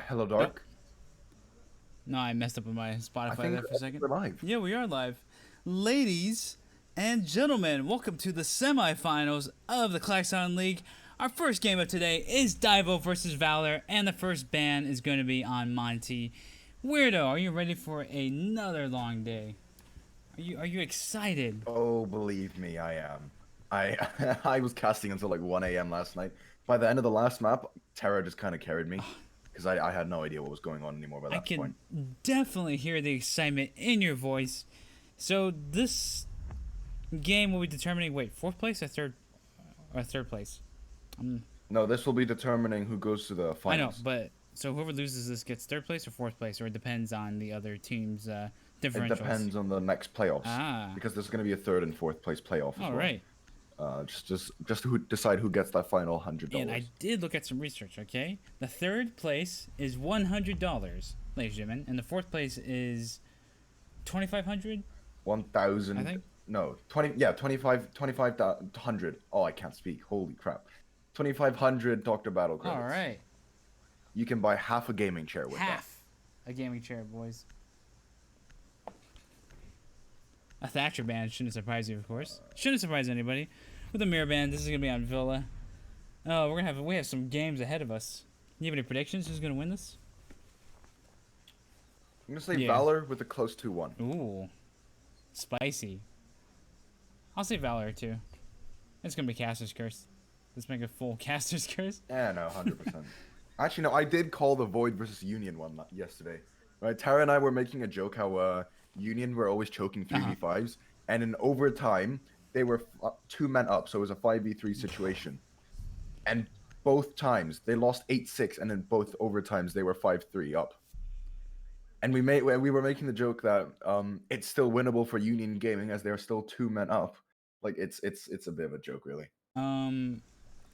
Hello, Oh, Dark. no, I messed up with my I Spotify think there for a second. we're live. Yeah, we are live. Ladies and gentlemen, welcome to the semifinals of the Claxon League. Our first game of today is Daivo versus Valor, and the first ban is going to be on Monty. Weirdo, are you ready for another long day? Are you excited? Oh, believe me, I am. I I was casting until like 1 a.m. last night. By the end of the last map, Terra just kind of carried me because I had no idea what was going on anymore by I that point. can definitely hear the excitement in your voice. So this game will be determining, wait, fourth place or third place? No, this will be determining who goes to the I know, finals. but so whoever loses this gets third place or fourth place, or it depends on the other team's It differentials. depends on the next playoffs Ah, because there's going to be a third and fourth place playoff as all well. right. Just who decide who gets that final hundred And I dollars. did look at some research. Okay, the third place is $100, ladies and gentlemen, and the fourth place is 2,500. One I thousand, think. no, 20, yeah, 2500. Oh, I can't speak. Holy crap. 2500 Dr. Battle All credits. right, You can buy half a gaming chair with that. half a gaming chair, boys. A Thatcher band shouldn't surprise you, of course. Shouldn't surprise anybody. With a mirror band, this is gonna be on Villa. Oh, we have some games ahead of us. You have any predictions? Who's gonna win this? I'm gonna say Yeah. Valor with a close 2-1. Ooh, spicy. I'll say Valor too. It's gonna be Caster's Curse. Let's make a full Caster's Curse. Yeah, no, 100%. Actually, no, I did call the Void versus Union one yesterday. Right, Tara and I were making a joke how Union were always choking 3v5s, and in overtime they were 2 men up, so it was a 5v3 situation. And both times they lost 8-6, and in both overtimes they were 5-3 up. And we were making the joke that it's still winnable for Union Gaming as they're still 2 men up. Like it's a bit of a joke, really. Um,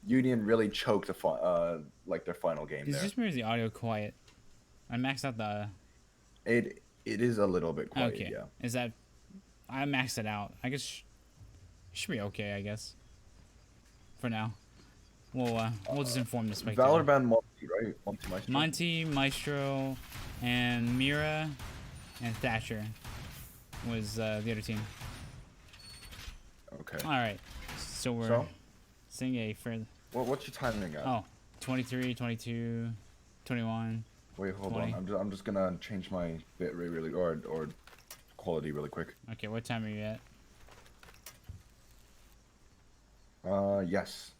Union really choked like their final game is there. just the audio quiet? I maxed out the. It is a little bit quiet, Okay. yeah. Is that? I maxed it out. I guess should be okay. I guess. For now, we'll just inform the spectator. Valor banned Monty, right? Monty Maestro. Monty, Maestro, and Mira, and Thatcher was the other team. Okay. All right. So we're So, seeing a fair. what's your timing at? Oh, 23, 22, 21. Wait, hold 20. on. I'm just gonna change my bit rate really or quality really quick. Okay, what time are you at? Yes.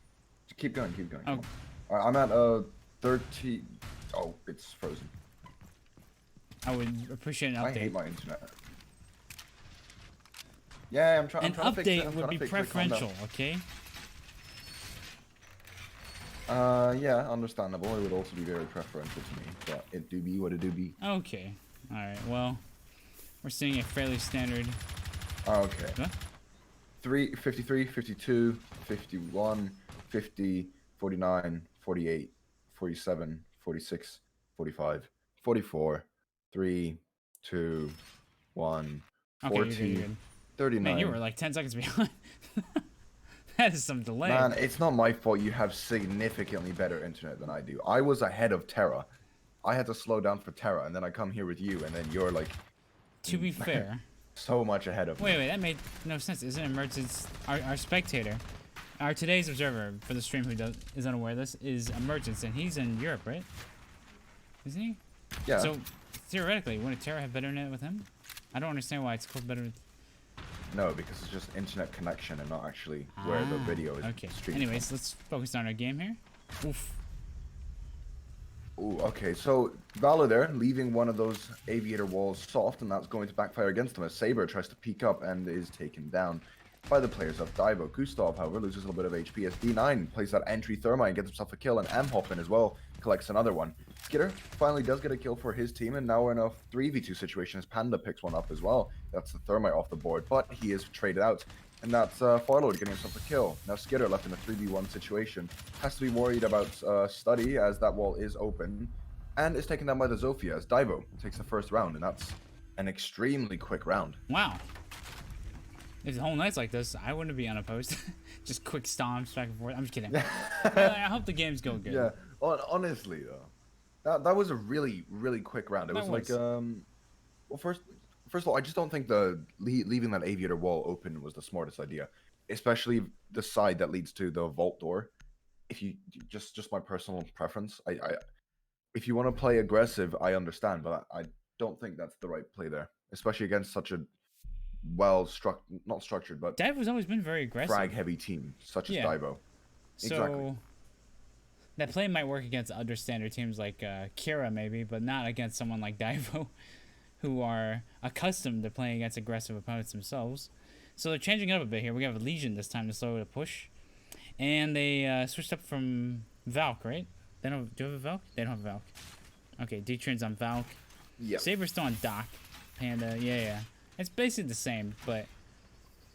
Keep going, keep going. Oh. I'm at 30. Oh, it's frozen. I would appreciate an I update. hate my internet. Yeah, I'm trying. An I'm trying to fix it. update I'm would trying be to fix it. Calm down. preferential, okay? Yeah, understandable. It would also be very preferential to me, but it do be what it do be. Okay. All right. Well, we're seeing a fairly standard. Okay. Huh? 53, 52, 51, 50, 49, 48, 47, 46, 45, 44, 3, 2, 1, Okay, 40, you're good. You're good. 39. Man, you were like 10 seconds behind. That is some delay. Man, it's not my fault you have significantly better internet than I do. I was ahead of Terra. I had to slow down for Terra, and then I come here with you, and then you're like To be fair. so much ahead of me. Wait, that made no sense. Isn't Emergence our spectator? Our today's observer for the stream who is unaware of this is Emergence, and he's in Europe, right? Isn't he? Yeah. So theoretically, wouldn't Terra have better internet with him? I don't understand why it's called better. No, because it's just internet connection and not actually where the video is Okay. streamed. Anyways, let's focus on our game here. Oof. Ooh, okay, so Valor there, leaving one of those aviator walls soft, and that's going to backfire against him as Saber tries to peek up and is taken down by the players of Daivo. Gustav, however, loses a little bit of HP as D9 plays that entry thermite, gets himself a kill, and M-Hop in as well, collects another one. Skitter finally does get a kill for his team, and now we're in a 3v2 situation as Panda picks one up as well. That's the thermite off the board, but he is traded out. And that's Farlord getting himself a kill. Now Skitter left in a 3v1 situation. Has to be worried about Study as that wall is open. And is taken down by the Zofia as Daivo takes the first round. And that's an extremely quick round. Wow. If the whole night's like this, I wouldn't be unopposed. Just quick stomps back and forth. I'm just kidding. I hope the games go good. Yeah, honestly though. That was a really quick round. It That was like was. well, first of all, I just don't think the leaving that aviator wall open was the smartest idea, especially the side that leads to the vault door. If you just my personal preference, I if you want to play aggressive, I understand, but I don't think that's the right play there, especially against such a not structured, but Daivo's always been very aggressive. frag heavy team such as Yeah. Daivo. Exactly. So that play might work against other standard teams like Kira maybe, but not against someone like Daivo, who are accustomed to playing against aggressive opponents themselves. So they're changing it up a bit here. We have a Legion this time to slow the push, and they switched up from Valk, right? They don't do you have a Valk? They don't have a Valk. Okay, D-Train's on Valk. Yeah. Saber's still on Doc. Panda, yeah. It's basically the same, but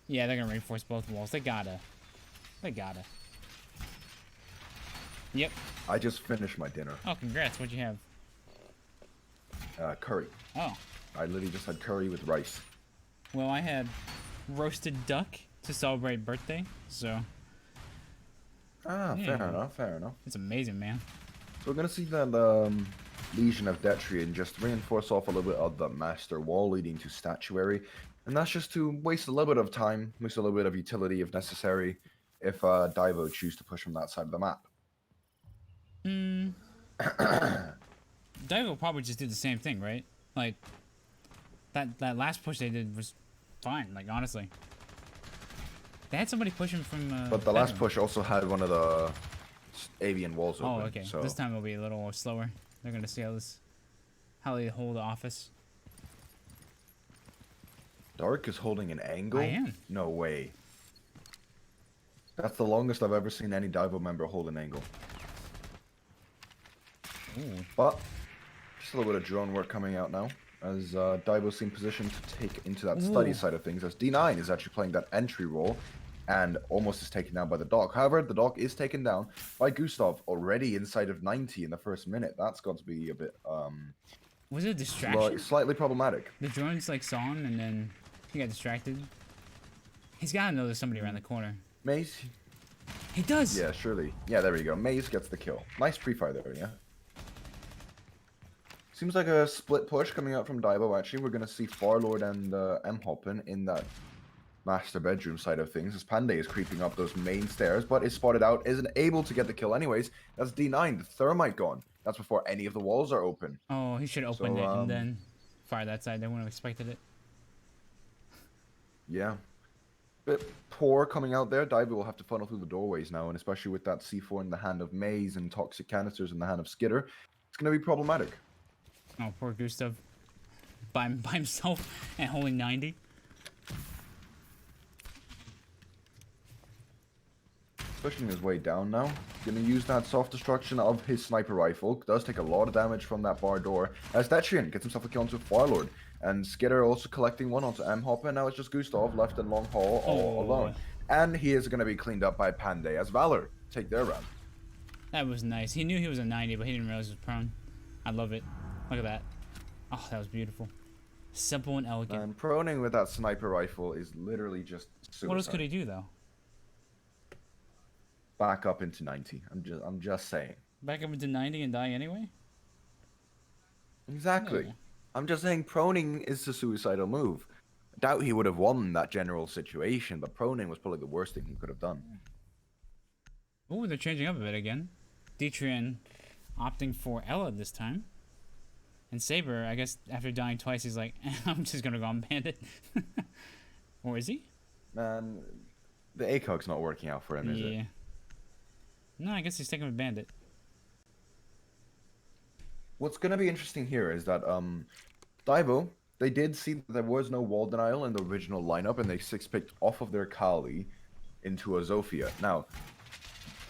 yeah, they're gonna reinforce both walls. They gotta. Yep. I just finished my dinner. Oh, congrats. What'd you have? Curry. Oh, I literally just had curry with rice. well, I had roasted duck to celebrate birthday, so Ah, Yeah. fair enough, fair enough. it's amazing, man. So we're gonna see that Legion of Detrian just reinforce off a little bit of the Master Wall, leading to Statuary, and that's just to waste a little bit of time, waste a little bit of utility if necessary, if Daivo choose to push from that side of the map. Daivo will probably just do the same thing, right? Like that last push they did was fine. Like honestly, they had somebody pushing from. But the last Daivo. push also had one of the avian walls Oh, open. okay. So This time it'll be a little slower. They're gonna see how they hold the office. Dark is holding an angle? I am. No way. That's the longest I've ever seen any Daivo member hold an angle. Ooh. But just a little bit of drone work coming out now, as Daivo seem positioned to take into that study Ooh. side of things, as D9 is actually playing that entry role and almost is taken down by the Doc. However, the Doc is taken down by Gustav, already inside of 90 in the first minute. That's got to be a bit Was it a distraction? slightly problematic. The drones like saw him and then he got distracted. He's gotta know there's somebody around the corner. Maze? He does. Yeah, surely. Yeah, there we go. Maze gets the kill. Nice pre-fire there, yeah. Seems like a split push coming out from Daivo, actually. We're going to see Farlord and M-Hoppen in that master bedroom side of things, as Pandey is creeping up those main stairs, but is spotted out, isn't able to get the kill anyways. That's D9, the thermite gone. That's before any of the walls are open. Oh, he should have opened So, it and then fire that side. They wouldn't have expected it. Yeah. Bit poor coming out there. Daivo will have to funnel through the doorways now, and especially with that C4 in the hand of Maze and toxic canisters in the hand of Skitter, it's going to be problematic. Oh, poor Gustav. By himself and holding 90. Pushing his way down now. Gonna use that soft destruction of his sniper rifle. Does take a lot of damage from that bar door. As Detrian gets himself a kill onto Farlord. And Skitter also collecting one onto M-Hopper. And now it's just Gustav left in long haul all alone. And he is gonna be cleaned up by Pandey as Valor take their round. That was nice. He knew he was a 90, but he didn't realize he was prone. I love it. Look at that. Oh, that was beautiful. Simple and elegant. And proning with that sniper rifle is literally just suicide. What else could he do, though? Back up into 90. I'm just saying. Back up into 90 and die anyway? Exactly. Yeah. I'm just saying proning is a suicidal move. I doubt he would have won that general situation, but proning was probably the worst thing he could have done. Oh, they're changing up a bit again. Detrian opting for Ella this time. And Saber, I guess after dying twice, he's like, I'm just gonna go on Bandit. Or is he? Man, the ACOG's not working out for him, is it? No, I guess he's sticking with Bandit. What's going to be interesting here is that Daivo, they did see that there was no wall denial in the original lineup, and they six-picked off of their Kali into a Zofia. Now,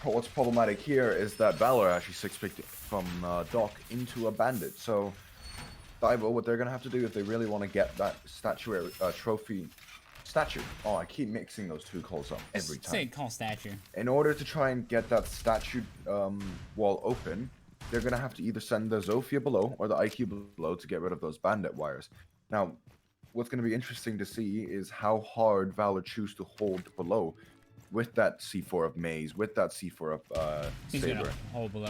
what's problematic here is that Valor actually six-picked from Doc into a Bandit. So, Daivo, what they're going to have to do if they really want to get that statue. Oh, I keep mixing those two calls up every time. Say call statue. In order to try and get that statue wall open, they're going to have to either send the Zofia below or the IQ below to get rid of those bandit wires. Now, what's going to be interesting to see is how hard Valor choose to hold below with that C4 of Maze, with that C4 of He's Saber. gonna hold below.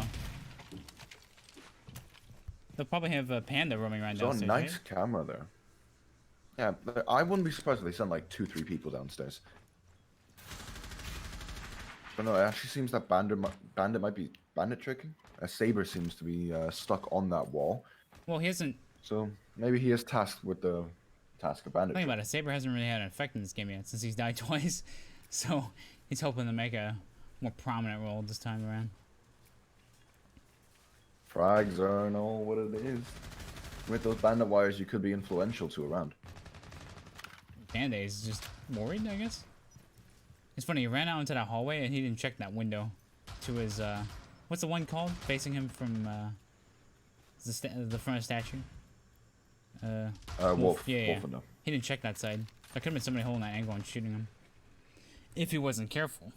They'll probably have a Panda roaming around So downstairs, nice right? camera there. Yeah, I wouldn't be surprised if they send like 2-3 people downstairs. But no, it actually seems that Bandit might be bandit tricking. Saber seems to be stuck on that wall. Well, he hasn't. So maybe he is tasked with the task of bandit Think trick. about it. Saber hasn't really had an effect in this game yet since he's died twice, so he's hoping to make a more prominent role this time around. Frags are all what it is. With those bandit wires, you could be influential to a round. Panda is just worried, I guess. It's funny. He ran out into that hallway and he didn't check that window to his what's the one called facing him from the front of the statue? Wolf. Yeah. Wolf. He didn't check that side. There could have been somebody holding that angle and shooting him. If he wasn't careful.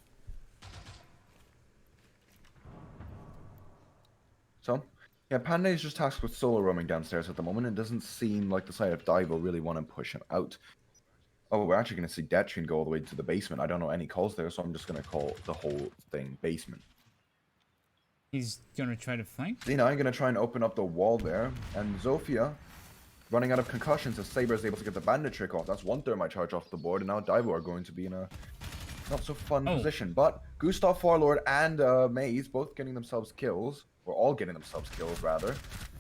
So, yeah, Panda is just tasked with solo roaming downstairs at the moment. It doesn't seem like the side of Daivo really want to push him out. Oh, we're actually going to see Detrian go all the way to the basement. I don't know any calls there, so I'm just going to call the whole thing basement. He's going to try to flank? I'm going to try and open up the wall there. And Zofia, running out of concussions, as Saber is able to get the bandit trick off. That's one thermite charge off the board, and now Daivo are going to be in a not so fun position. But Gustav, Warlord, and Maze both getting themselves kills, or all getting themselves kills, rather.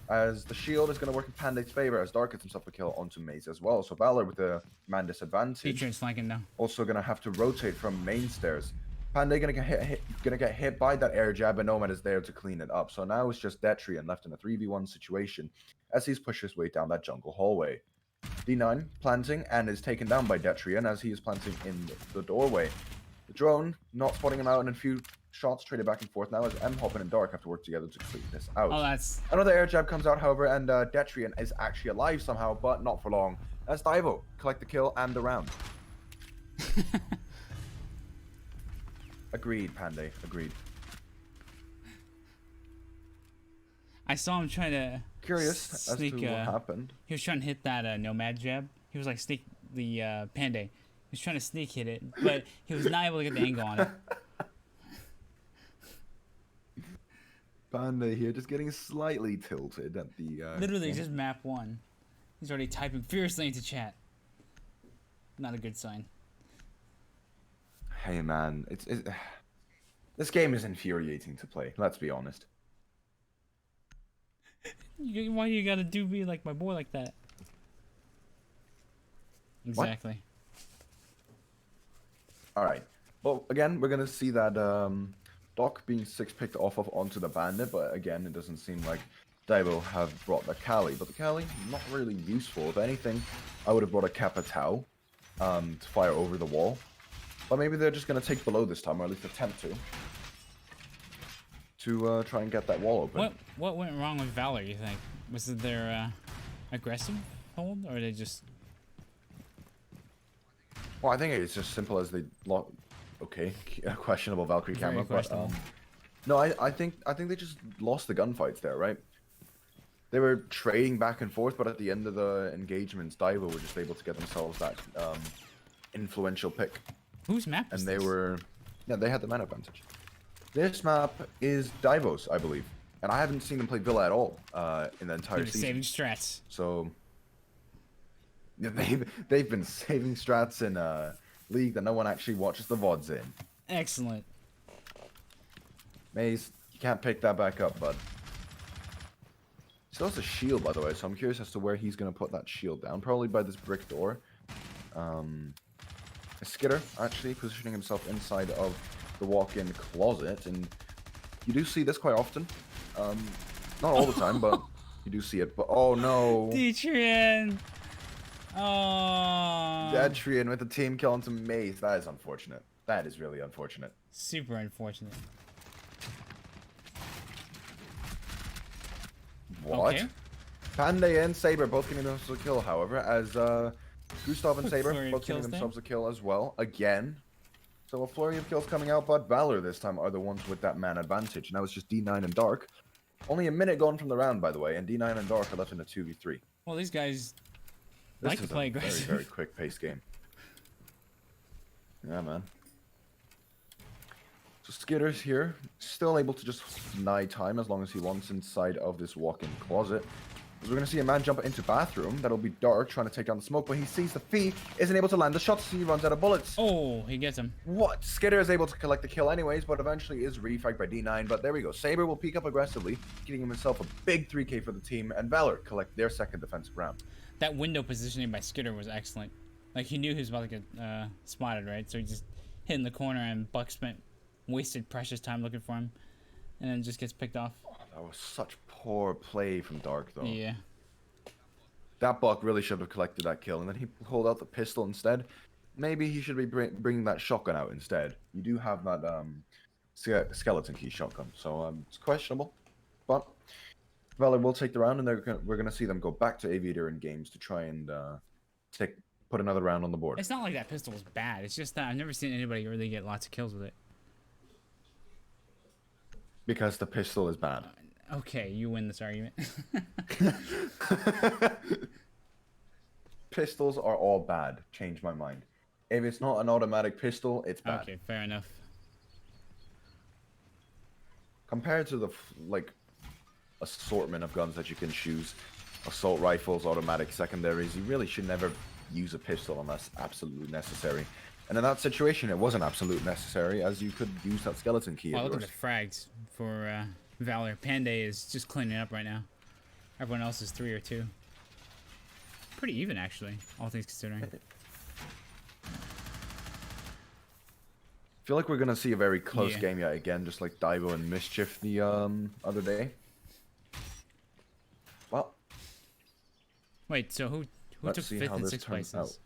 As the shield is going to work in Panda's favor, as Dark gets himself a kill onto Maze as well. So Valor with the man disadvantage. Feature's flanking now. Also going to have to rotate from main stairs. Panda going to get hit by that air jab, and Nomad is there to clean it up. So now it's just Detrian left in a 3v1 situation as he's pushed his way down that jungle hallway. D9 planting and is taken down by Detrian as he is planting in the doorway. The drone not spotting him out, and a few shots traded back and forth now as M-Hoppin and Dark have to work together to clean this out. Oh, that's... Another air jab comes out, however, and Detrian is actually alive somehow, but not for long. As Daivo collect the kill and the round. Agreed, Panday. Agreed. I saw him trying to Curious as to what happened. He was trying to hit that Nomad jab. He was like sneak the Panday. He was trying to sneak hit it, but he was not able to get the angle on it. Panda here just getting slightly tilted at the... Literally just map 1. He's already typing fiercely into chat. Not a good sign. Hey man, this game is infuriating to play, let's be honest. Why you gotta do me like my boy like that? Exactly. Alright, well again, we're gonna see that Doc being 6-picked off of onto the bandit, but again, it doesn't seem like Daivo have brought the Kali, but the Kali, not really useful. If anything, I would have brought a Kappa Tau to fire over the wall. But maybe they're just going to take below this time, or at least attempt to try and get that wall open. What went wrong with Valor, you think? Was it their aggressive hold, or they just... Well, I think it's just simple as they... Okay, questionable Valkyrie camera, but... No, I think they just lost the gunfights there, right? They were trading back and forth, but at the end of the engagements, Daivo were just able to get themselves that influential pick. Whose map is And they this? were... Yeah, they had the man advantage. This map is Daivo's, I believe. And I haven't seen them play Villa at all in the entire season. Saving strats. So... Yeah, they've been saving strats in a league that no one actually watches the VODs in. Excellent. Maze, you can't pick that back up, bud. Still has a shield, by the way, so I'm curious as to where he's going to put that shield down. Probably by this brick door. A Skitter, actually, positioning himself inside of the walk-in closet. And you do see this quite often. Not all the time, but you do see it. But oh no! Detrian! Oh. Detrian with the team kill onto Maze. That is unfortunate. That is really unfortunate. Super unfortunate. What? Okay. Panda and Saber both getting themselves a kill, however, as Gustav and Saber flurry of both getting kills themselves a kill as well, again. So a flurry of kills coming out, but Valor this time are the ones with that man advantage. Now it's just D9 and Dark. Only a minute gone from the round, by the way, and D9 and Dark are left in a 2v3. Well, these guys This like to is play a aggressive. very, very quick-paced game. Yeah, man. So Skitter's here, still able to just deny time as long as he wants inside of this walk-in closet. As we're going to see a man jump into bathroom. That'll be Dark trying to take down the smoke, but he sees the Fee, isn't able to land the shots, he runs out of bullets. Oh, he gets him. What? Skitter is able to collect the kill anyways, but eventually is refragged by D9. But there we go. Saber will peek up aggressively, getting himself a big 3k for the team, and Valor collect their second defensive round. That window positioning by Skitter was excellent. Like, he knew he was about to get spotted, right? So he just hit in the corner, and Buck wasted precious time looking for him, and then just gets picked off. Oh, that was such poor play from Dark, though. Yeah. That Buck really should have collected that kill, and then he pulled out the pistol instead. Maybe he should be bringing that shotgun out instead. You do have that skeleton key shotgun, so it's questionable. But Valor will take the round, and we're going to see them go back to Aviator in games to try and put another round on the board. It's not like that pistol was bad. It's just that I've never seen anybody really get lots of kills with it. Because the pistol is bad. Okay, you win this argument. Pistols are all bad. Change my mind. If it's not an automatic pistol, it's bad. Okay, fair enough. Compared to the assortment of guns that you can choose, assault rifles, automatic secondaries, you really should never use a pistol unless absolutely necessary. And in that situation, it wasn't absolutely necessary, as you could use that skeleton key. Wow, look at the frags for Valor. Panday is just cleaning up right now. Everyone else is 3 or 2. Pretty even, actually, all things considering. I feel like we're going to see a very close game yet again, just like Daivo and Mischief the other day. Well. Wait, so who took 5th and 6th places?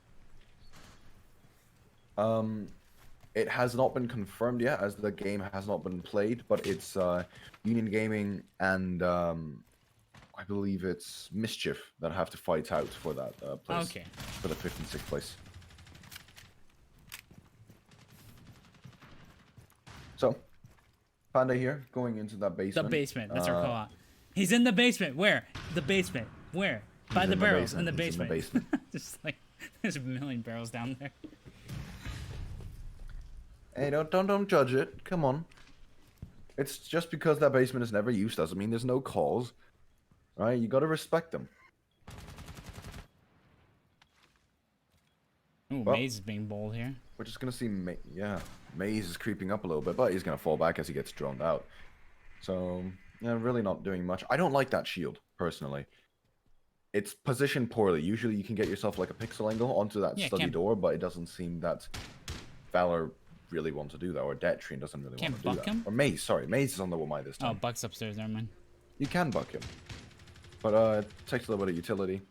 It has not been confirmed yet, as the game has not been played, but it's Union Gaming and I believe it's Mischief that have to fight out for that place. Okay. For the 5th and 6th place. So, Panda here, going into that basement. The basement, that's our call out. He's in the basement. Where? The basement. Where? By the barrels. In the basement. Just like, there's a million barrels down there. Hey, don't judge it. Come on. It's just because that basement is never used doesn't mean there's no calls. Right? You gotta respect them. Ooh, Well, Maze is being bold here. We're just gonna see, Maze is creeping up a little bit, but he's gonna fall back as he gets droned out. So, yeah, really not doing much. I don't like that shield, personally. It's positioned poorly. Usually you can get yourself like a pixel angle onto that study door, but it doesn't seem that Valor really want to do that, or Detrian doesn't really want to do that. Him? Or Maze, sorry. Maze is on the Womai this time. Oh, Buck's upstairs, never mind. You can buck him. But it takes a little bit of utility.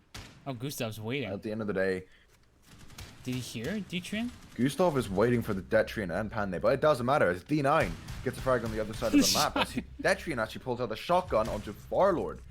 Oh, Gustav's waiting. At the end of the day, did he hear Detrian? Gustav is waiting for the Detrian and Panday, but it doesn't matter. It's D9 gets a frag on the other side of the map as Detrian actually pulls out the shotgun onto Farlord.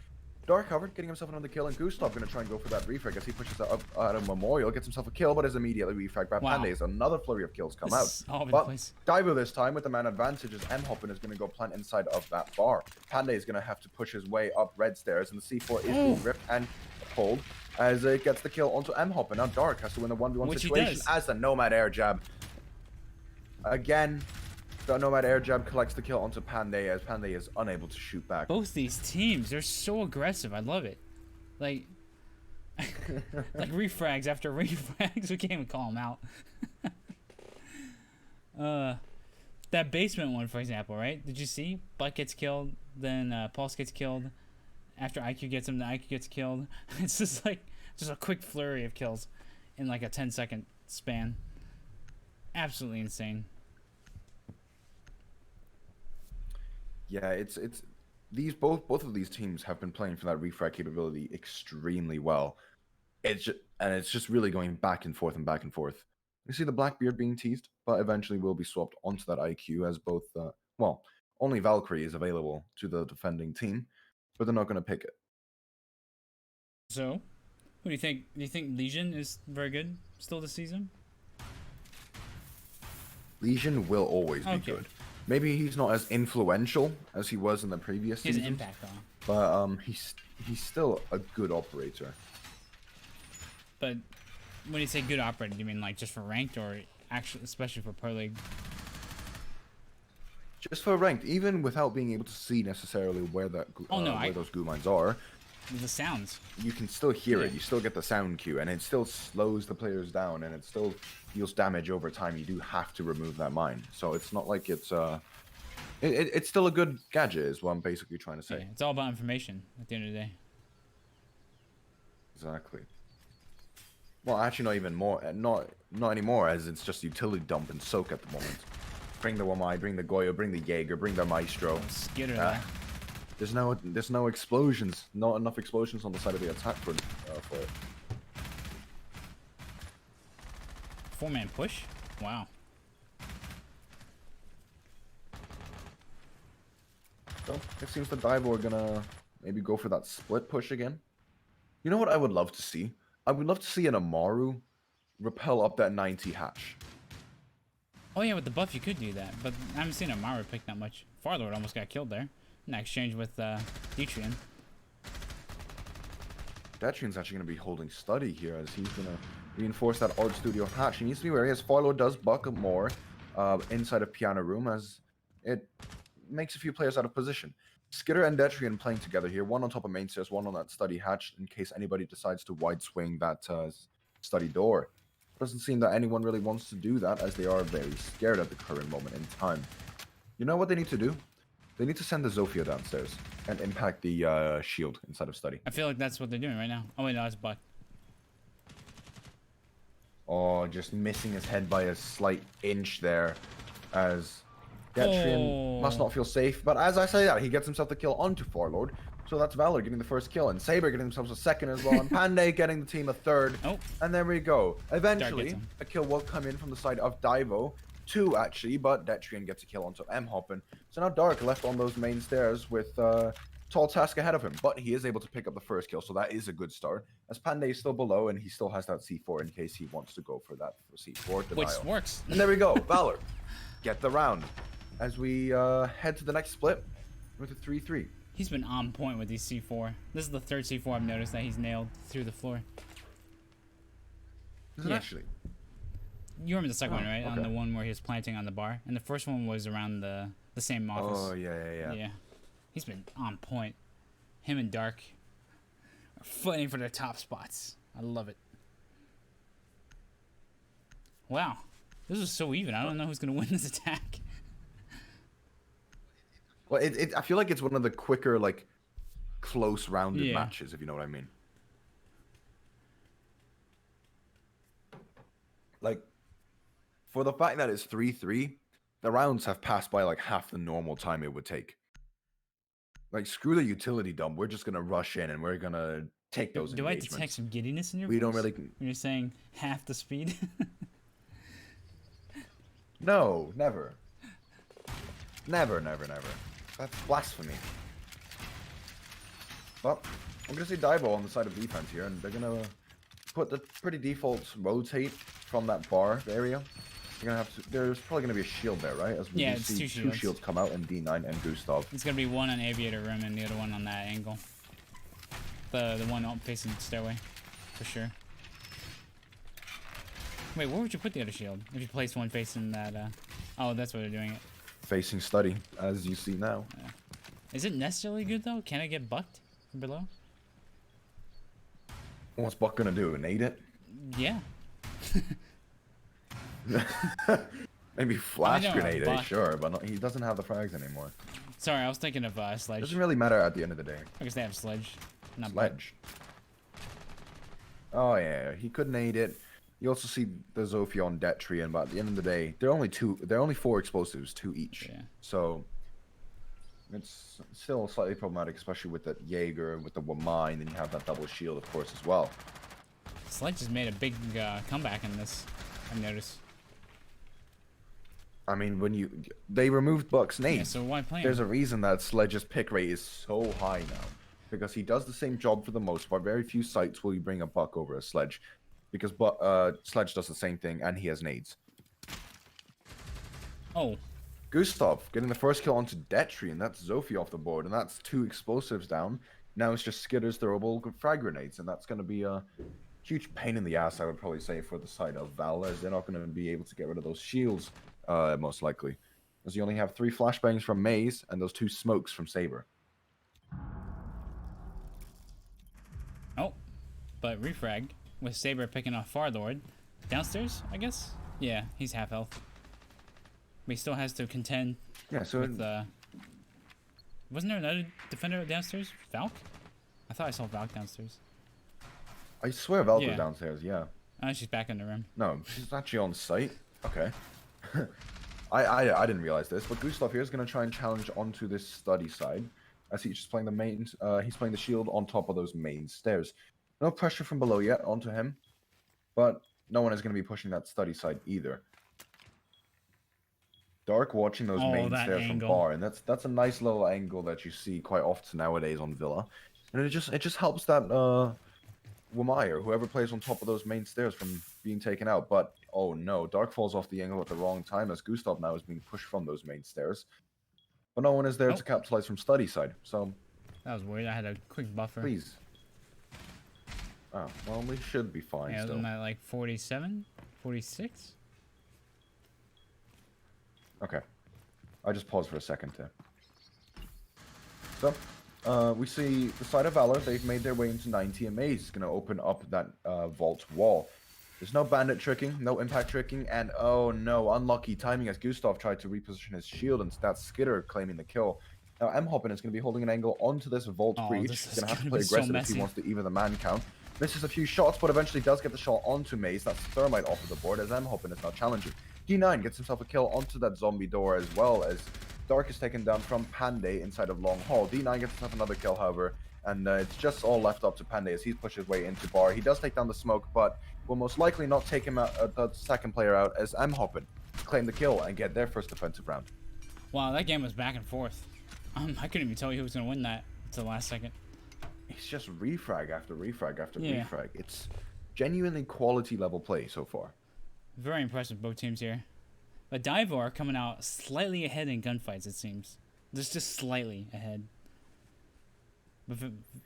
Dark cover, getting himself another kill, and Gustav going to try and go for that refrag as he pushes out of Memorial, gets himself a kill, but is immediately refragged by Panday. Another flurry of kills come out. But Daivo this time, with the man advantage, as M-Hoppin is going to go plant inside of that bar. Panday is going to have to push his way up red stairs, and the C4 is being ripped and pulled as it gets the kill onto M-Hoppin. Now Dark has to win a 1v1 situation as the Nomad air jab. Again, the Nomad air jab collects the kill onto Panday as Panday is unable to shoot back. Both these teams, they're so aggressive. I love it. Like, like refrags after refrags. We can't even call them out. That basement one, for example, right? Did you see? Buck gets killed, then Pulse gets killed. After IQ gets him, the IQ gets killed. It's just like, just a quick flurry of kills in like a 10-second span. Absolutely insane. Yeah, it's these both of these teams have been playing for that refrag capability extremely well. It's just really going back and forth and back and forth. You see the Blackbeard being teased, but eventually will be swapped onto that IQ as both only Valkyrie is available to the defending team, but they're not going to pick it. So, what do you think? Do you think Legion is very good still this season? Legion will always be good. Maybe he's not as influential as he was in the previous season. He has an impact on him. But he's still a good operator. But when you say good operator, do you mean like just for ranked or actually, especially for Pro League? Just for ranked, even without being able to see necessarily where Oh no, where those goo mines are, the sounds. you can still hear Yeah. it. You still get the sound cue, and it still slows the players down, and it still deals damage over time. You do have to remove that mine, so it's not like it's still a good gadget, is what I'm basically trying to say. Yeah, it's all about information at the end of the day. Exactly. Well, actually, not even more. Not anymore, as it's just utility dump and soak at the moment. Bring the Wamai, bring the Goyo, bring the Jaeger, bring the Maestro. Skitter there. There's no explosions. Not enough explosions on the side of the attack for it. 4-man push? Wow. So it seems the Daivo are gonna maybe go for that split push again. You know what I would love to see? I would love to see an Amaru repel up that 90 hatch. Oh yeah, with the buff you could do that, but I haven't seen Amaru pick that much. Farlord almost got killed there in that exchange with Detrian. Detrian's actually going to be holding study here as he's going to reinforce that Art Studio hatch. He needs to be wary as Farlord does buck up more inside of Piano Room as it makes a few players out of position. Skitter and Detrian playing together here, one on top of main stairs, one on that study hatch in case anybody decides to wide swing that study door. Doesn't seem that anyone really wants to do that as they are very scared at the current moment in time. You know what they need to do? They need to send the Zofia downstairs and impact the shield inside of study. I feel like that's what they're doing right now. Oh wait, no, it's Buck. Oh, just missing his head by a slight inch there as Detrian must not feel safe. But as I say that, he gets himself the kill onto Farlord. So that's Valor getting the first kill, and Saber getting themselves a second as well, and Pandey getting the team a third. Oh. And there we go. Eventually, a kill will come in from the side of Daivo. 2 actually, but Detrian gets a kill onto M-Hoppin. So now Dark left on those main stairs with tall task ahead of him, but he is able to pick up the first kill, so that is a good start. As Pandey is still below, and he still has that C4 in case he wants to go for that C4 denial. Which works. And there we go. Valor get the round as we head to the next split with a 3-3. He's been on point with these C4. This is the third C4 I've noticed that he's nailed through the floor. Is it actually? You remember the second one, right? Okay. On the one where he was planting on the bar. And the first one was around the same office. Oh, yeah. Yeah. He's been on point. Him and Dark are fighting for their top spots. I love it. Wow. This is so even. I don't know who's going to win this attack. Well, I feel like it's one of the quicker, like, close rounded matches, if you know what I mean. Like, for the fact that it's 3-3, the rounds have passed by like half the normal time it would take. Like, screw the utility dump. We're just gonna rush in and we're gonna take those Do engagements. I detect some giddiness in your We voice? don't really. When you're saying half the speed? No, never. Never. That's blasphemy. Well, I'm gonna see Daivo on the side of defense here, and they're gonna put the pretty default rotate from that bar area. They're gonna have to. There's probably gonna be a shield there, right? As we Yeah, do it's see two two shields. shields come out in D9 and Gustav. It's going to be one on Aviator Room and the other one on that angle. The one up facing the stairway. For sure. Wait, where would you put the other shield? If you placed one facing that, Oh, that's where they're doing it. Facing study, as you see now. Yeah. Is it necessarily good, though? Can it get bucked from below? What's Buck gonna do? Nade it? Yeah. Maybe flash I know, grenade it, Buck. sure, but he doesn't have the frags anymore. Sorry, I was thinking of Sledge. Doesn't really matter at the end of the day. I guess they have Sledge. Not Buck. Sledge. Oh yeah, he could nade it. You also see the Zofia on Detrian, but at the end of the day, there are only 4 explosives, 2 each. Yeah. So it's still slightly problematic, especially with the Jaeger and with the Wamai, and then you have that double shield, of course, as well. Sledge has made a big comeback in this, I've noticed. I mean, they removed Buck's name. Yeah, so why play him? There's a reason that Sledge's pick rate is so high now, because he does the same job for the most part. Very few sites will you bring a Buck over a Sledge, because Sledge does the same thing and he has nades. Oh. Gustav getting the first kill onto Detrian. That's Zofia off the board, and that's 2 explosives down. Now it's just Skitter's throwable frag grenades, and that's going to be a huge pain in the ass, I would probably say, for the side of Valor, as they're not going to be able to get rid of those shields, most likely. as you only have 3 flashbangs from Maze and those 2 smokes from Saber. Oh, but refrag with Saber picking off Farlord. Downstairs, I guess? Yeah, he's half health. But he still has to contend with, wasn't there another defender downstairs? Valk? I thought I saw Valk downstairs. I swear Valk was downstairs, yeah. Oh, she's back in the room. No, she's actually on site. Okay. I didn't realize this, but Gustav here is going to try and challenge onto this study side, as he's just playing the main. He's playing the shield on top of those main stairs. No pressure from below yet onto him, but no one is going to be pushing that study side either. Dark watching those main stairs from bar, and that's a nice little angle that you see quite often nowadays on Villa, and it just helps that Wamai or whoever plays on top of those main stairs from being taken out. But oh no, Dark falls off the angle at the wrong time as Gustav now is being pushed from those main stairs, but no one is there to capitalize from study side. So that was weird. I had a quick buffer. Please. Oh well, we should be fine. Yeah, still. I'm at like 47, 46. Okay, I just paused for a second there. So, we see the side of Valor, they've made their way into 90, and Maze is going to open up that vault wall. There's no bandit tricking, no impact tricking, and oh no, unlucky timing as Gustav tried to reposition his shield, and that's Skitter claiming the kill. Now, M-Hoppin is going to be holding an angle onto this vault breach. He's going to have to play aggressive if he wants to even the man count. Misses a few shots, but eventually does get the shot onto Maze. That's Thermite off of the board as M-Hoppin is now challenging. D9 gets himself a kill onto that zombie door as well as Dark is taken down from Panday inside of Long Hall. D9 gets himself another kill, however, and it's just all left up to Panday as he pushes his way into bar. He does take down the smoke, but will most likely not take him out, the second player out as M-Hoppin claim the kill and get their first defensive round. Wow, that game was back and forth. I couldn't even tell you who was going to win that until the last second. It's just refrag after refrag after refrag. It's genuinely quality level play so far. Very impressive, both teams here. But Daivo are coming out slightly ahead in gunfights, it seems. Just slightly ahead.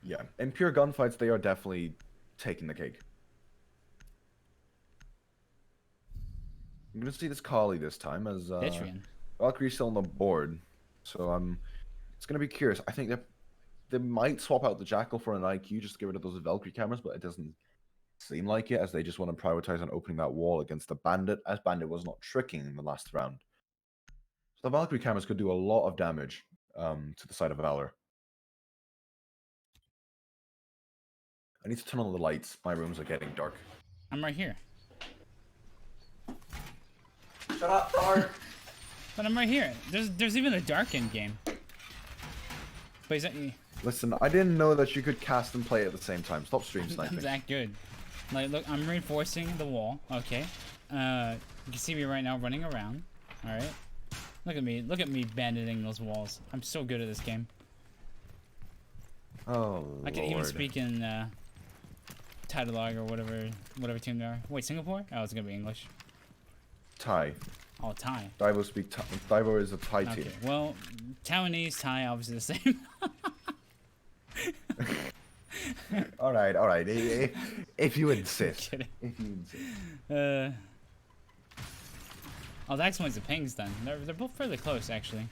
Yeah, in pure gunfights, they are definitely taking the cake. I'm going to see this Kali this time as Valkyrie's still on the board. So it's going to be curious. I think they might swap out the Jackal for an IQ just to get rid of those Valkyrie cameras, but it doesn't seem like it, as they just want to prioritize on opening that wall against the Bandit, as Bandit was not tricking in the last round. So the Valkyrie cameras could do a lot of damage to the side of Valor. I need to turn on the lights. My rooms are getting dark. I'm right here. Shut up, Dark! But I'm right here. There's even a dark end game. But is that... Listen, I didn't know that you could cast and play at the same time. Stop stream sniping. I'm that good. Like, look, I'm reinforcing the wall. Okay. You can see me right now running around. All right. Look at me. Look at me banditing those walls. I'm so good at this game. Oh, I can even speak in Tagalog or whatever team they are. Wait, Singapore? Oh, it's gonna be English. Thai. Oh, Thai. Daivo speak. Daivo is a Thai team. Okay. Well, Taiwanese, Thai, obviously the same. all right. If you insist. If you insist. Oh, that explains the pings then. They're both fairly close, actually.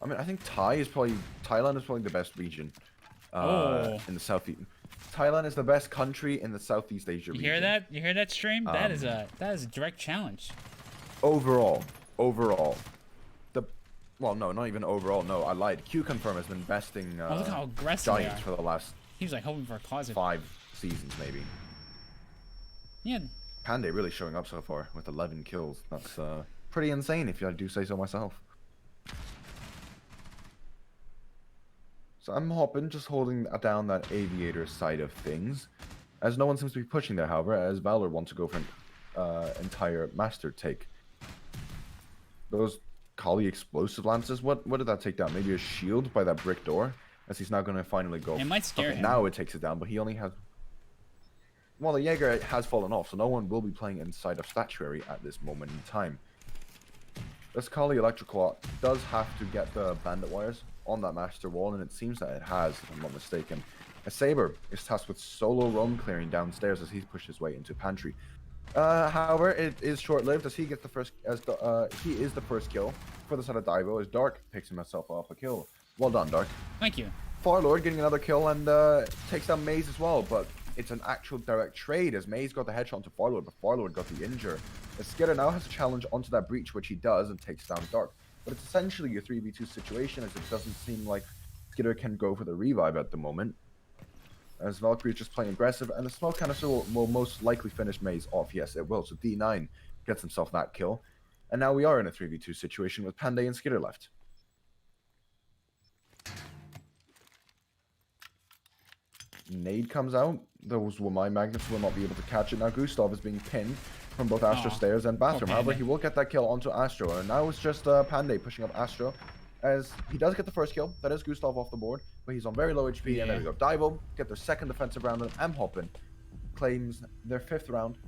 I mean, I think Thailand is probably the best region in the southeast. Thailand is the best country in the Southeast Asia region. You hear that? You hear that, stream? That is a direct challenge. Overall, well, no, not even overall. No, I lied. Q-Confirm has been besting look how aggressive Giants for the last. He was like hoping for a closet. 5 seasons, maybe. Yeah. Panday really showing up so far with 11 kills. That's pretty insane, if I do say so myself. So I'm hopping, just holding down that aviator side of things, as no one seems to be pushing there. However, as Valor wants to go for an entire master take. Those Kali explosive lances. What did that take down? Maybe a shield by that brick door, as he's now going to finally go. It might scare him. Now it takes it down, but he only has. Well, the Jaeger has fallen off, so no one will be playing inside of statuary at this moment in time. This Kali Electroclaw does have to get the bandit wires on that master wall, and it seems that it has, if I'm not mistaken. A Saber is tasked with solo roam clearing downstairs as he pushes his way into pantry. However, it is short-lived as he gets the first, he is the first kill for the side of Daivo as Dark picks himself off a kill. Well done, Dark. Thank you. Farlord getting another kill and takes down Maze as well, but it's an actual direct trade as Maze got the headshot onto Farlord, but Farlord got the injure. As Skitter now has a challenge onto that breach, which he does, and takes down Dark. But it's essentially a 3v2 situation as it doesn't seem like Skitter can go for the revive at the moment. As Valkyrie is just playing aggressive, and the smoke canister will most likely finish Maze off. Yes, it will. So D9 gets himself that kill. And now we are in a 3v2 situation with Panday and Skitter left. Nade comes out. Those were my magnets, will not be able to catch it. Now Gustav is being pinned from both Astro Stairs and Bathroom. However, he will get that kill onto Astro. And now it's just Panday pushing up Astro. As he does get the first kill, that is Gustav off the board, but he's on very low HP, Yeah. and there we go. Daivo get their second defensive round, and M-Hoppin claims their 5th round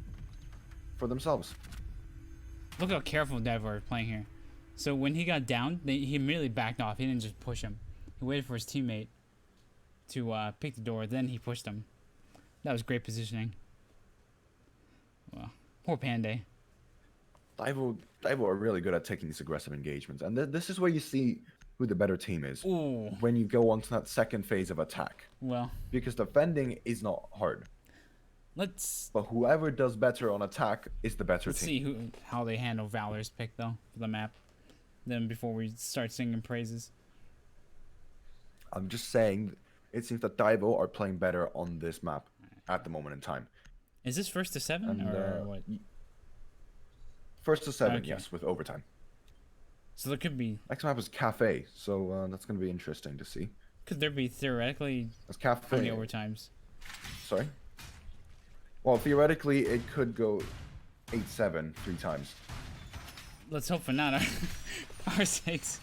for themselves. Look how careful Daivo are playing here. So when he got down, he immediately backed off. He didn't just push him. He waited for his teammate to pick the door, then he pushed him. That was great positioning. Well, poor Panday. Daivo are really good at taking these aggressive engagements, and this is where you see who the better team is. Ooh. When you go on to that second phase of attack. Well, Because defending is not hard, let's but whoever does better on attack is the better team. see how they handle Valor's pick though for the map. Then before we start singing praises. I'm just saying, it seems that Daivo are playing better on this map at the moment in time. Is this first to 7 And, or what? First to 7, Okay. yes, with overtime. So there could Next map is Cafe, so that's going to be interesting to see. could there be theoretically As how Cafe, many overtimes? sorry. Well, theoretically, it could go 8-7 3 times. Let's hope for not our sakes.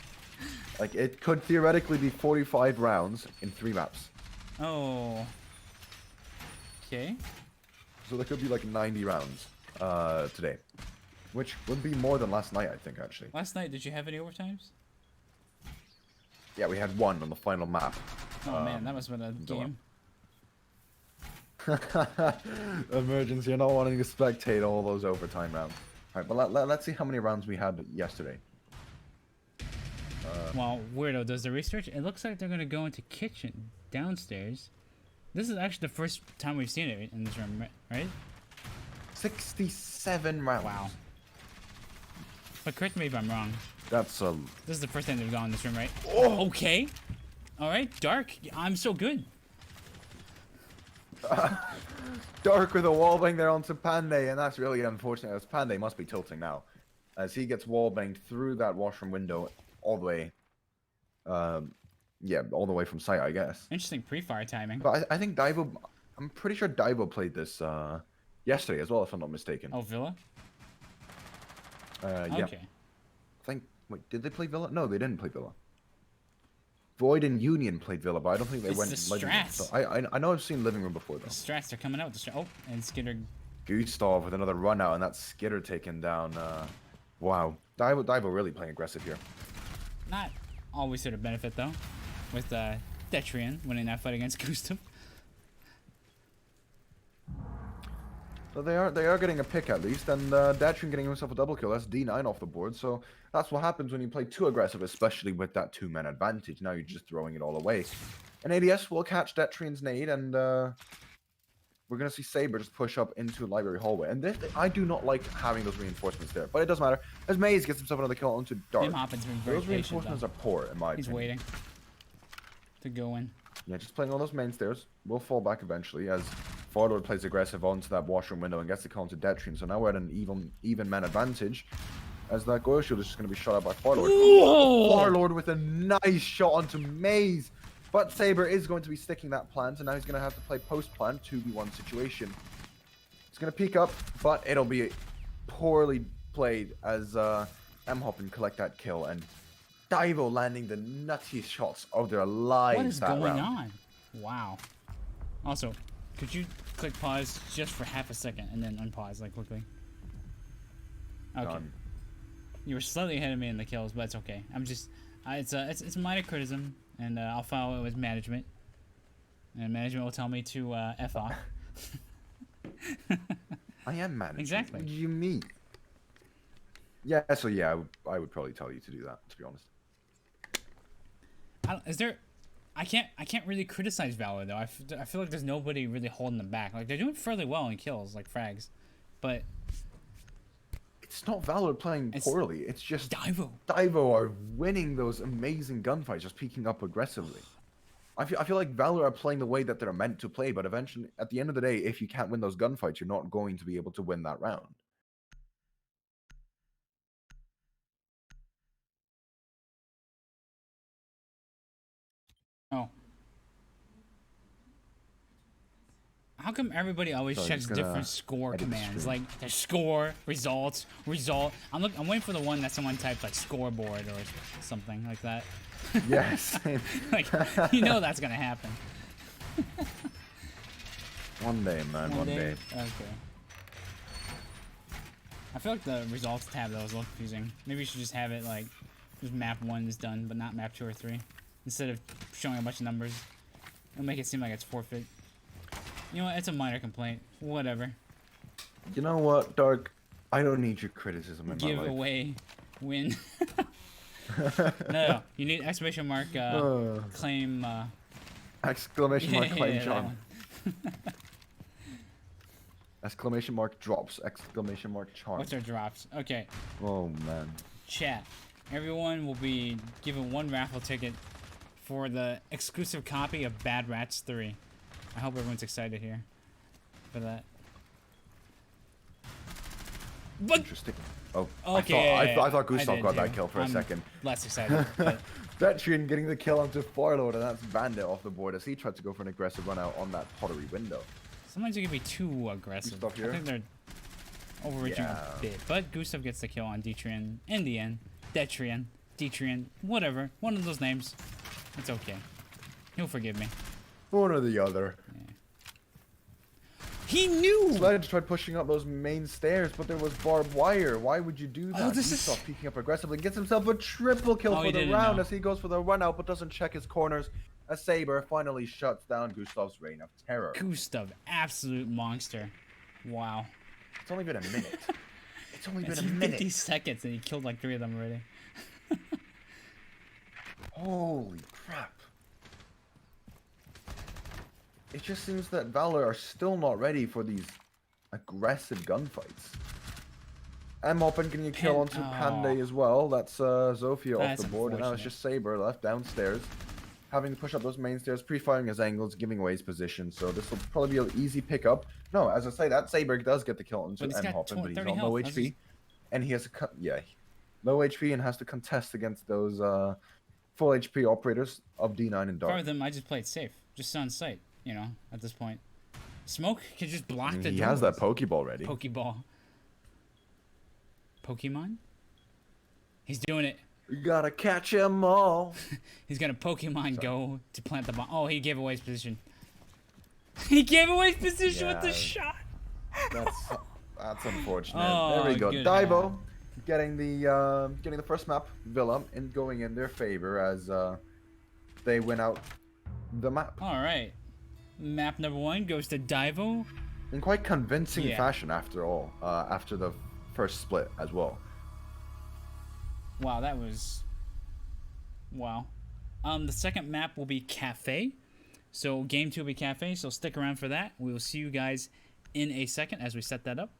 Like, it could theoretically be 45 rounds in 3 maps. Oh. Okay. So there could be like 90 rounds today. Which would be more than last night, I think, actually. Last night, did you have any overtimes? Yeah, we had 1 on the final map. Oh man, that must have been a game. Emergency, you're not wanting to spectate all those overtime rounds. Alright, but let's see how many rounds we had yesterday. Well, Weirdo does the research. It looks like they're gonna go into kitchen downstairs. This is actually the first time we've seen it in this room, right? 67 rounds. Wow. But correct me if I'm wrong. That's This is the first time they've gone in this room, right? Oh, okay. All right, Dark. I'm so good. Dark with a wallbang there onto Panday, and that's really unfortunate as Panday must be tilting now. As he gets wallbanged through that washroom window all the way, yeah, all the way from sight, I guess. Interesting pre-fire timing. But I think Daivo, I'm pretty sure Daivo played this yesterday as well, if I'm not mistaken. Oh, Villa? Yeah. Okay. I think, wait, did they play Villa? No, they didn't play Villa. Void and Union played Villa, but I don't think they It's went the Living Room. Strats. So I know I've seen Living Room before, though. The strats are coming out. Oh, and Skitter. Gustav with another run out, and that Skitter taken down. Wow. Daivo really playing aggressive here. Not always to the benefit, though. With Detrian winning that fight against Gustav. So they are getting a pick at least, and Datrian getting himself a double kill. That's D9 off the board. So that's what happens when you play too aggressive, especially with that 2-man advantage. Now you're just throwing it all away. And ADS will catch Detrian's nade, and we're gonna see Saber just push up into Library Hallway. And I do not like having those reinforcements there, but it doesn't matter. As Maze gets himself another kill onto Dark. M-Hoppin's been very Those patient, reinforcements though. are poor, in my He's opinion. waiting to go in. Yeah, just playing on those main stairs. We'll fall back eventually as Farlord plays aggressive onto that washroom window and gets the kill onto Detrian. So now we're at an even man advantage as that Goyle shield is just going to be shot out by Farlord. Farlord with a nice shot onto Maze. But Saber is going to be sticking that plant, and now he's going to have to play post-plant 2v1 situation. It's going to peek up, but it'll be poorly played as M-Hoppin collect that kill, and Daivo landing the nuttiest shots of their lives. What is that going round. on? Wow. Also, could you click pause just for half a second and then unpause like quickly? Okay. Done. You were slightly ahead of me in the kills, but it's okay. I'm just, it's a minor criticism, and I'll follow it with management, and management will tell me to f off. I am managing. Exactly. What do you mean? Yeah, so yeah, I would probably tell you to do that, to be honest. Is there? I can't really criticize Valor though. I feel like there's nobody really holding them back. Like they're doing fairly well in kills, like frags, but it's not Valor playing poorly. It's just Daivo are winning those amazing gunfights, just peeking up aggressively. I feel like Valor are playing the way that they're meant to play, but eventually, at the end of the day, if you can't win those gunfights, you're not going to be able to win that round. Oh. How come everybody always checks different score commands? Like there's score, results, result. I'm waiting for the one that someone typed like scoreboard or something like that. Yes. Like you know that's gonna happen. One day, man. One day. Okay. I feel like the results tab though is a little confusing. Maybe you should just have it like just map 1 is done, but not map 2 or 3. Instead of showing a bunch of numbers, it'll make it seem like it's forfeit. You know what? It's a minor complaint. Whatever. You know what, Dark? I don't need your criticism in my life. Giveaway win. No. You need exclamation mark claim. Exclamation mark claim John. Exclamation mark drops. Exclamation mark charm. What's our drops? Okay. Oh man. Chat. Everyone will be given 1 raffle ticket for the exclusive copy of Bad Rats 3. I hope everyone's excited here for that. But interesting. Oh, okay. I thought Gustav got that kill for a second. Less excited. But Veteran getting the kill onto Farlord, and that's Bandit off the board as he tried to go for an aggressive run out on that pottery window. Sometimes you can be too aggressive. I think they're overreaching a bit. But Gustav gets the kill on Detrian in the end. Detrian, whatever. One of those names. It's okay. He'll forgive me. One or the other. Yeah. He knew! Sledge tried pushing up those main stairs, but there was barbed wire. Why would you do that? Gustav peeking up aggressively, gets himself a triple kill for the round as he goes for the run out, but doesn't check his corners. A Saber finally shuts down Gustav's reign of terror. Gustav, absolute monster. Wow. It's only been a minute. It's only been a minute. 50 seconds and he killed like 3 of them already. Holy crap. It just seems that Valor are still not ready for these aggressive gunfights. Moppin getting a kill onto Panday as well. That's Zofia off the board, and now it's just Saber left downstairs. Having to push up those main stairs, pre-firing his angles, giving away his position, so this will probably be an easy pickup. No, as I say, that Saber does get the kill onto Moppin, but he's on low HP. And he has to low HP and has to contest against those full HP operators of D9 and Dark. For them, I just played safe. Just on sight. You know, at this point. Smoke can just block the door. He has that Pokeball ready. Pokeball. Pokemon? He's doing it. You gotta catch 'em all. He's gonna Pokemon go to plant the bomb. Oh, he gave away his position. He gave away his position with the shot. That's unfortunate. Oh, there we go. Daivo getting the first map, Villa, and going in their favor as they win out the map. All right. Map number 1 goes to Daivo. In quite convincing fashion, after all, after the first split as well. Wow, that was... Wow. The second map will be Cafe. So game 2 will be Cafe, so stick around for that. We will see you guys in a second as we set that up.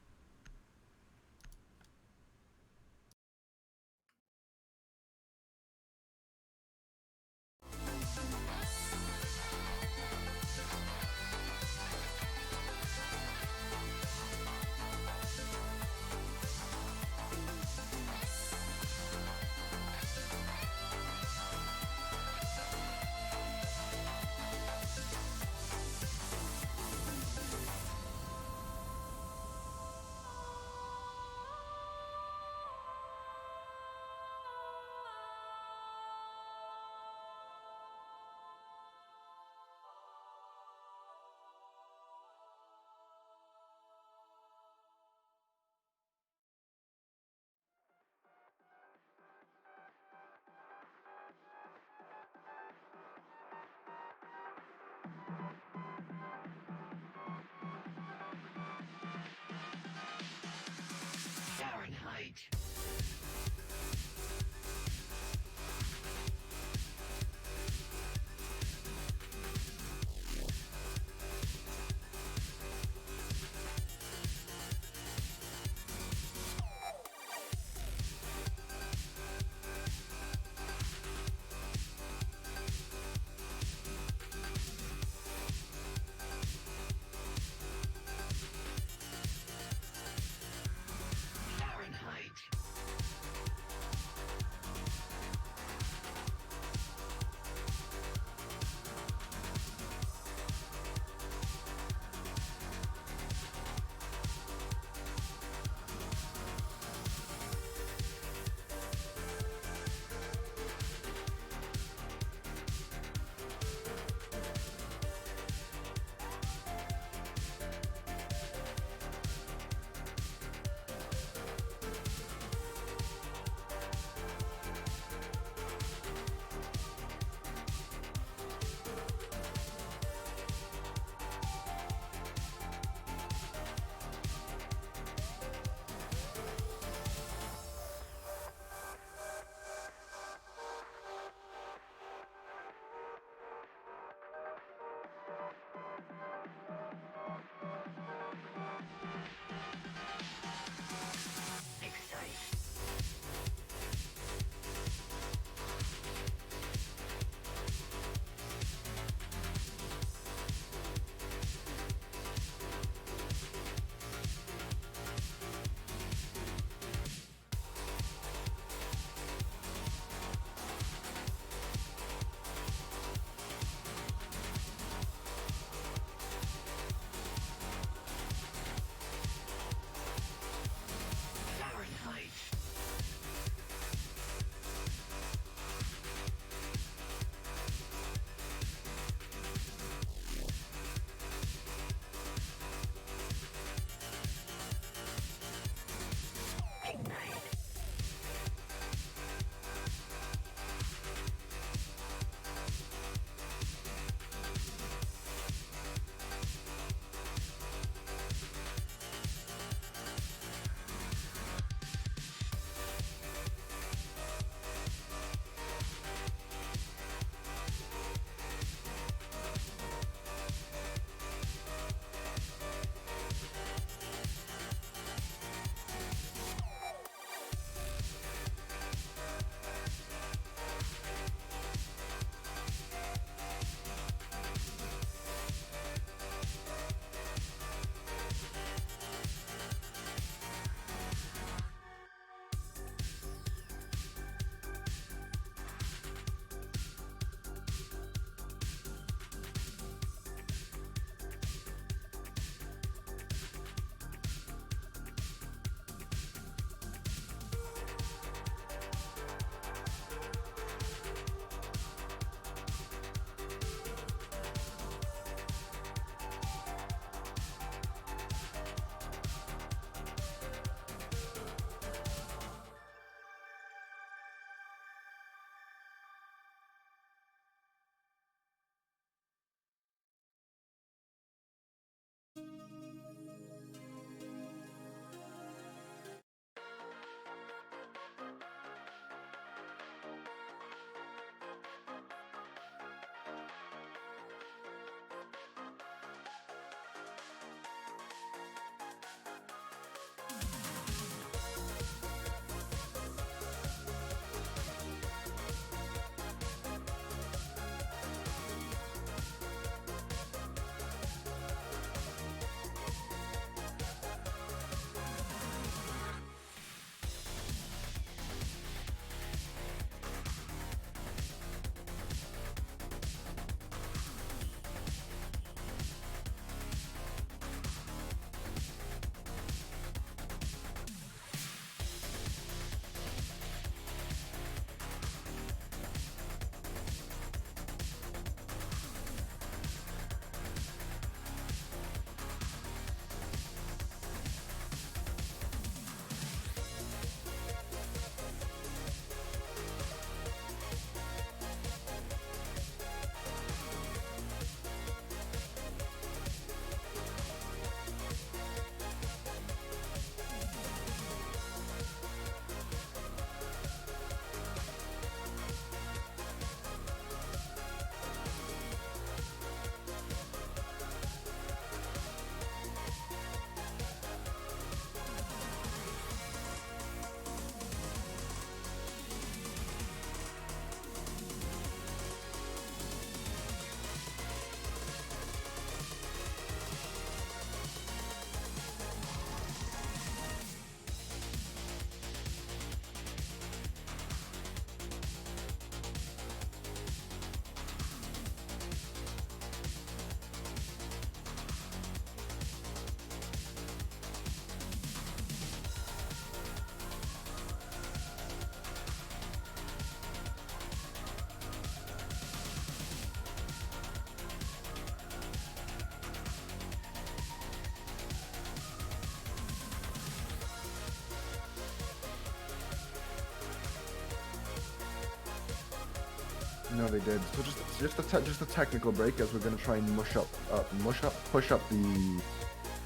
No, they did. So just a technical break as we're gonna try and push up the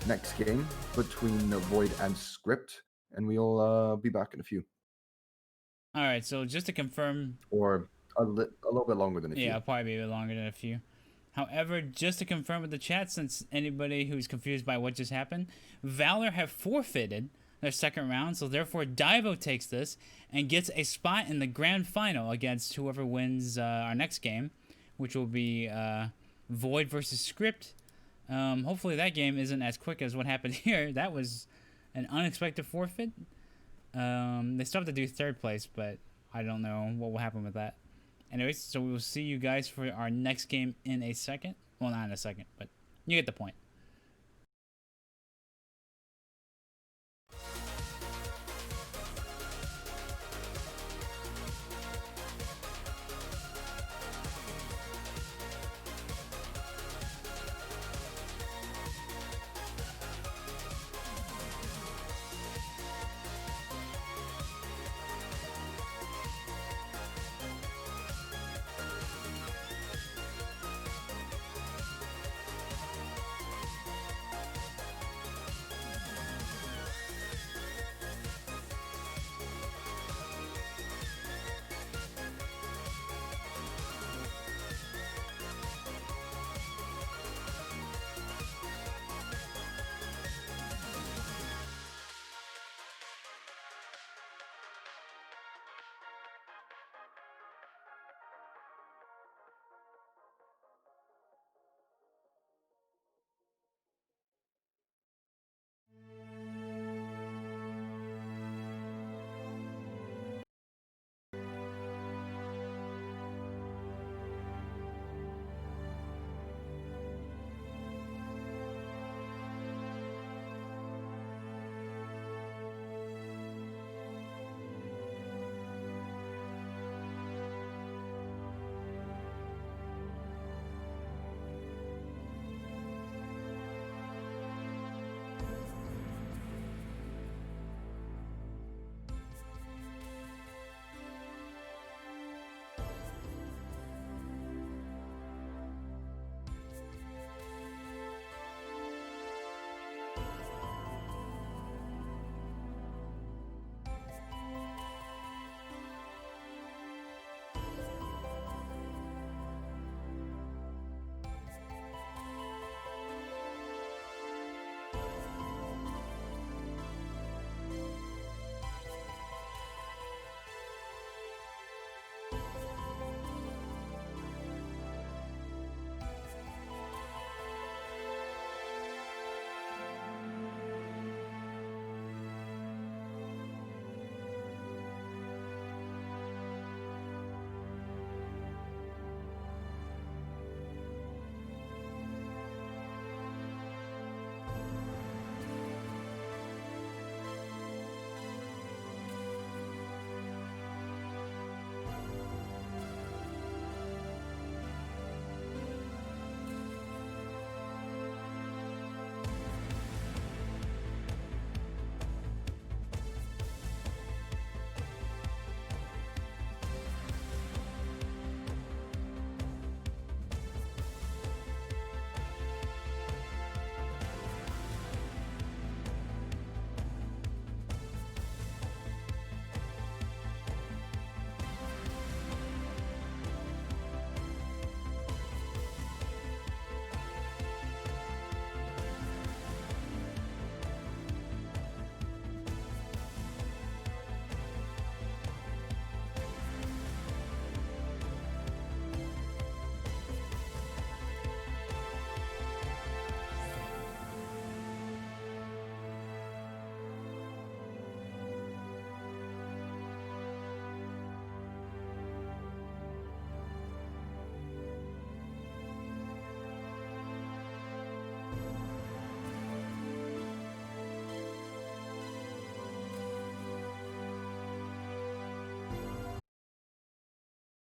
next game between Void and Script, and we'll be back in a few, All right, so just to confirm, or a little bit longer than a few. yeah, it'll probably be a bit longer than a few. However, just to confirm with the chat, since anybody who's confused by what just happened, Valor have forfeited their second round, so therefore Daivo takes this and gets a spot in the grand final against whoever wins our next game, which will be Void versus Script. Hopefully that game isn't as quick as what happened here. That was an unexpected forfeit. They still have to do third place, but I don't know what will happen with that. Anyways, so we will see you guys for our next game in a second. Well, not in a second, but you get the point.